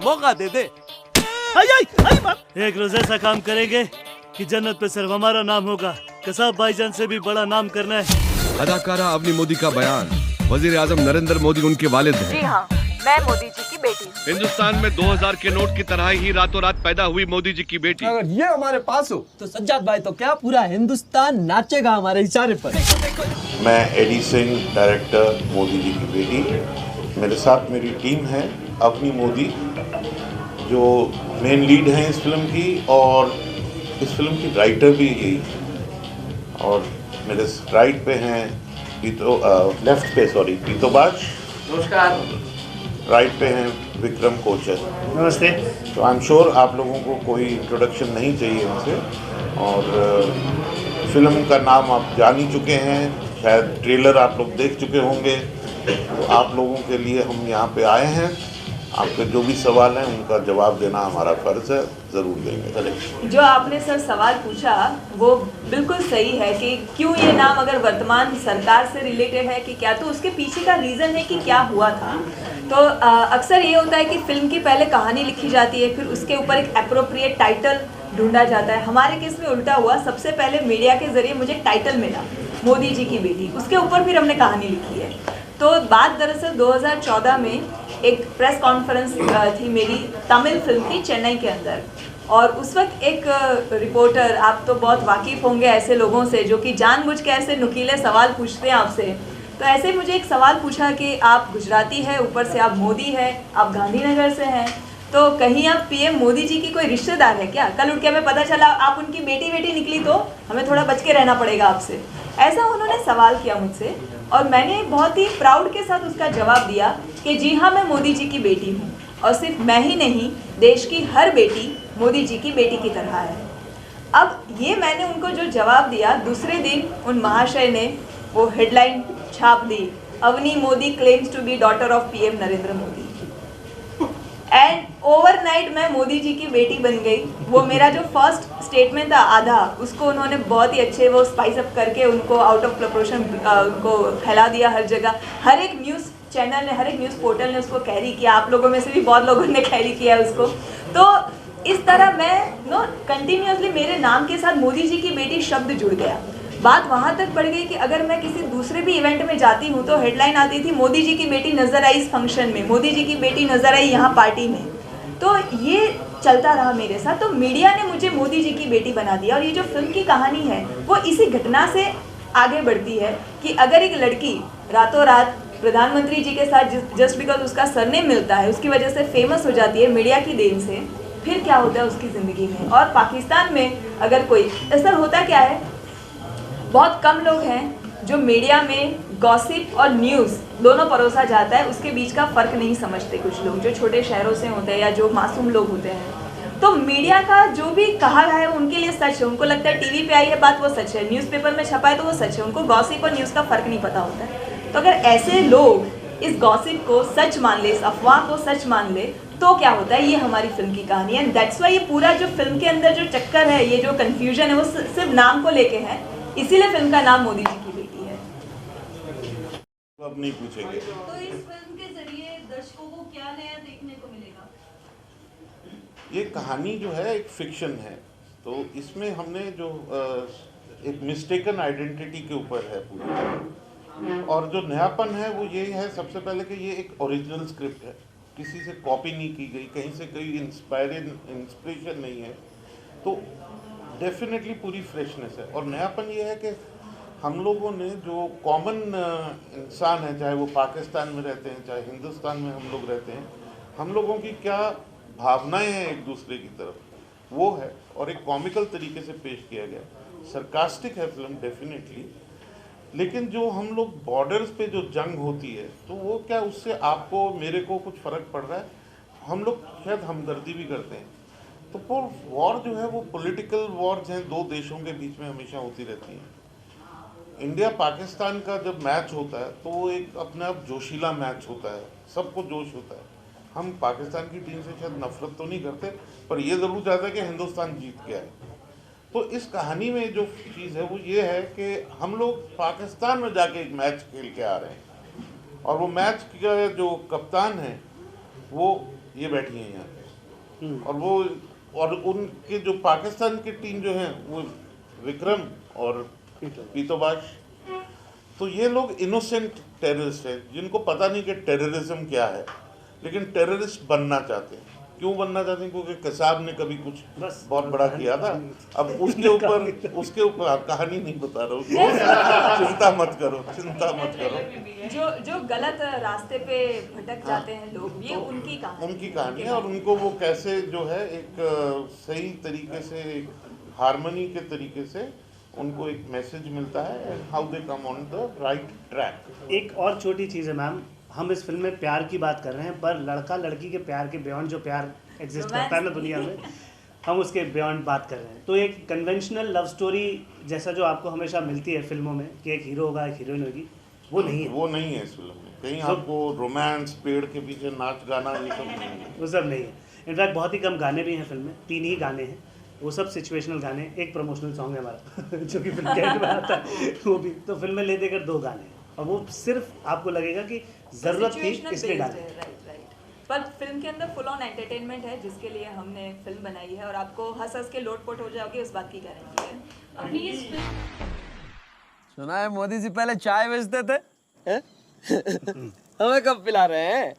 मौका दे दे। आई आई आई बात। एक रोज ऐसा काम करेंगे कि जन्नत पे सिर्फ हमारा नाम होगा। कसाब भाईजान से भी बड़ा नाम करना है। अदाकारा अवनी मोदी का बयान, वजीर आजम नरेंद्र मोदी उनके वालिद हैं। जी हाँ, मैं मोदी जी की बेटी हूँ। हिंदुस्तान में 2000 के नोट की तरह ही रातों रात पैदा हुई मोदी जी की बेटी। अगर ये हमारे पास हो तो सज्जाद भाई तो क्या पूरा हिंदुस्तान नाचेगा हमारे इशारे पर। मैं एडी सिंह, डायरेक्टर, मोदी जी की बेटी। मेरे साथ मेरी टीम है अवनी मोदी, जो मेन लीड हैं इस फिल्म की, और इस फिल्म की राइटर भी यही है। और मेरे राइट पे हैं लेफ्ट पे पीतोबाज, नमस्कार। राइट पे हैं विक्रम कोचर, नमस्ते। तो आई एम श्योर आप लोगों को कोई इंट्रोडक्शन नहीं चाहिए उनसे। और फिल्म का नाम आप जान ही चुके हैं, शायद ट्रेलर आप लोग देख चुके होंगे। तो आप लोगों के लिए हम यहाँ पे आए हैं। आपके जो भी सवाल हैं उनका जवाब देना हमारा फर्ज है, ज़रूर देंगे। जो आपने सर सवाल पूछा वो बिल्कुल सही है कि क्यों ये नाम अगर वर्तमान सरकार से रिलेटेड है कि क्या, तो उसके पीछे का रीज़न है कि क्या हुआ था। तो अक्सर ये होता है कि फिल्म की पहले कहानी लिखी जाती है, फिर उसके ऊपर एक अप्रोप्रिएट टाइटल ढूंढा जाता है। हमारे केस में उल्टा हुआ, सबसे पहले मीडिया के ज़रिए मुझे टाइटल मिला मोदी जी की बेटी, उसके ऊपर फिर हमने कहानी लिखी है। तो बात दरअसल 2014 में एक प्रेस कॉन्फ्रेंस थी मेरी तमिल फिल्म की चेन्नई के अंदर, और उस वक्त एक रिपोर्टर, आप तो बहुत वाकिफ़ होंगे ऐसे लोगों से जो कि जानबूझ के ऐसे नुकीले सवाल पूछते हैं आपसे। तो ऐसे मुझे एक सवाल पूछा कि आप गुजराती है, ऊपर से आप मोदी है, आप गांधीनगर से हैं, तो कहीं आप पीएम मोदी जी की कोई रिश्तेदार है क्या? कल उठ के हमें पता चला आप उनकी बेटी निकली तो हमें थोड़ा बच के रहना पड़ेगा आपसे। ऐसा उन्होंने सवाल किया मुझसे, और मैंने बहुत ही प्राउड के साथ उसका जवाब दिया कि जी हाँ, मैं मोदी जी की बेटी हूँ, और सिर्फ मैं ही नहीं, देश की हर बेटी मोदी जी की बेटी की तरह है। अब ये मैंने उनको जो जवाब दिया, दूसरे दिन उन महाशय ने वो हेडलाइन छाप दी, Avni Modi claims to be daughter of PM Narendra Modi, and overnight मैं मोदी जी की बेटी बन गई। वो मेरा जो फर्स्ट स्टेटमेंट था आधा, उसको उन्होंने बहुत ही अच्छे वो स्पाइस अप करके उनको आउट ऑफ प्रपोर्शन उनको फैला दिया हर जगह। हर एक न्यूज़ चैनल ने, हर एक न्यूज़ पोर्टल ने उसको कैरी किया, आप लोगों में से भी बहुत लोगों ने कैरी किया है उसको। तो इस तरह मैं कंटिन्यूसली मेरे नाम के साथ मोदी जी की बेटी शब्द जुड़ गया। बात वहाँ तक बढ़ गई कि अगर मैं किसी दूसरे भी इवेंट में जाती हूँ तो हेडलाइन आती थी, मोदी जी की बेटी नज़र आई इस फंक्शन में, मोदी जी की बेटी नज़र आई यहाँ पार्टी में। तो ये चलता रहा मेरे साथ। तो मीडिया ने मुझे मोदी जी की बेटी बना दिया, और ये जो फिल्म की कहानी है वो इसी घटना से आगे बढ़ती है कि अगर एक लड़की रातों रात प्रधानमंत्री जी के साथ जस्ट बिकॉज उसका सरनेम मिलता है, उसकी वजह से फेमस हो जाती है मीडिया की देन से, फिर क्या होता है उसकी ज़िंदगी में। और पाकिस्तान में अगर कोई असर होता क्या है, बहुत कम लोग हैं जो मीडिया में गॉसिप और न्यूज़ दोनों परोसा जाता है, उसके बीच का फ़र्क नहीं समझते कुछ लोग जो छोटे शहरों से होते हैं या जो मासूम लोग होते हैं। तो मीडिया का जो भी कहा है उनके लिए सच है, उनको लगता है टीवी पे आई है बात वो सच है, न्यूज़पेपर में छपा है तो वो सच है, उनको गॉसिप और न्यूज़ का फ़र्क नहीं पता होता है। तो अगर ऐसे लोग इस गॉसिप को सच मान ले, इस अफवाह को सच मान ले, तो क्या होता है, ये हमारी फिल्म की कहानी है। एंड दैट्स वाई ये पूरा जो फिल्म के अंदर जो चक्कर है, ये जो कन्फ्यूजन है, वो सिर्फ नाम को लेके है, इसीलिए फिल्म का नाम मोदी जी की बेटी है। अब नहीं पूछेंगे। तो इस फिल्म के जरिए दर्शकों को क्या नया देखने को मिलेगा? ये कहानी जो है एक फिक्शन है, तो इसमें हमने जो एक मिस्टेकन आइडेंटिटी के ऊपर है पूरी, और जो नयापन है वो ये है सबसे पहले कि ये एक ओरिजिनल स्क्रिप्ट है, किसी से कॉपी नहीं की गई, कहीं से कोई इंस्पिरेशन नहीं है, तो डेफिनेटली पूरी फ्रेशनेस है। और नयापन ये है कि हम लोगों ने जो कॉमन इंसान है, चाहे वो पाकिस्तान में रहते हैं चाहे हिंदुस्तान में हम लोग रहते हैं, हम लोगों की क्या भावनाएं हैं एक दूसरे की तरफ, वो है, और एक कॉमिकल तरीके से पेश किया गया। सरकास्टिक है फिल्म डेफिनेटली, लेकिन जो हम लोग बॉर्डर्स पे जो जंग होती है, तो वो क्या उससे आपको मेरे को कुछ फ़र्क पड़ रहा है, हम लोग शायद हमदर्दी भी करते हैं। तो वो वॉर जो है वो पॉलिटिकल वॉर्स हैं, दो देशों के बीच में हमेशा होती रहती हैं। इंडिया पाकिस्तान का जब मैच होता है तो वो एक अपने आप जोशीला मैच होता है, सबको जोश होता है। हम पाकिस्तान की टीम से शायद नफरत तो नहीं करते, पर ये ज़रूर चाहता है कि हिंदुस्तान जीत के आए। तो इस कहानी में जो चीज़ है वो ये है कि हम लोग पाकिस्तान में जाके एक मैच खेल के आ रहे हैं, और वो मैच का जो कप्तान है वो ये बैठी हैं यहाँ पे। और वो और उनके जो पाकिस्तान की टीम जो है वो विक्रम और पीतोबाश, तो ये लोग इनोसेंट टेररिस्ट हैं जिनको पता नहीं कि टेररिज्म क्या है, लेकिन टेररिस्ट बनना चाहते हैं। क्यों बनना चाहते हैं? क्योंकि कसाब ने कभी कुछ बहुत बड़ा किया था। अब उसके ऊपर कहानी नहीं बता रहा हूँ, चिंता मत करो। जो गलत रास्ते पे भटक जाते हैं लोग, ये उनकी कहानी है। और उनको वो कैसे जो है एक सही तरीके से, हार्मनी के तरीके से उनको एक मैसेज मिलता है, and how they come on the right track. एक और छोटी चीज़ है मैम, हम इस फिल्म में प्यार की बात कर रहे हैं, पर लड़का लड़की के प्यार के बियॉन्ड जो प्यार एग्जिस्ट करता है ना दुनिया में, हम उसके बियॉन्ड बात कर रहे हैं। तो एक कन्वेंशनल लव स्टोरी जैसा जो आपको हमेशा मिलती है फिल्मों में कि एक हीरो होगा एक हीरोइन होगी, वो नहीं है। वो नहीं है इस फिल्म में। कहीं आपको रोमांस, पेड़ के पीछे नाच गाना, ये सब नहीं है। वो सब नहीं है। इनफैक्ट बहुत ही कम गाने भी हैं फिल्म में, 3 ही गाने हैं, वो सब सिचुएशनल गाने। एक प्रमोशनल सॉन्ग है हमारा जो कि फिल्म के एंड में आता है, वो भी। तो फिल्म में ले देकर 2 गाने हैं, और वो सिर्फ आपको लगेगा कि ज़रूरत थी इसलिए डाले। राइट। पर फिल्म के अंदर फुल ऑन एंटरटेनमेंट है, जिसके लिए हमने फिल्म बनाई है, और आपको हंस हंस के लोटपोट हो जाओगे, उस बात की गारंटी है। अभी इस सुना है मोदी जी पहले चाय बेचते थे, हैं? हमें कब पिला रहे हैं?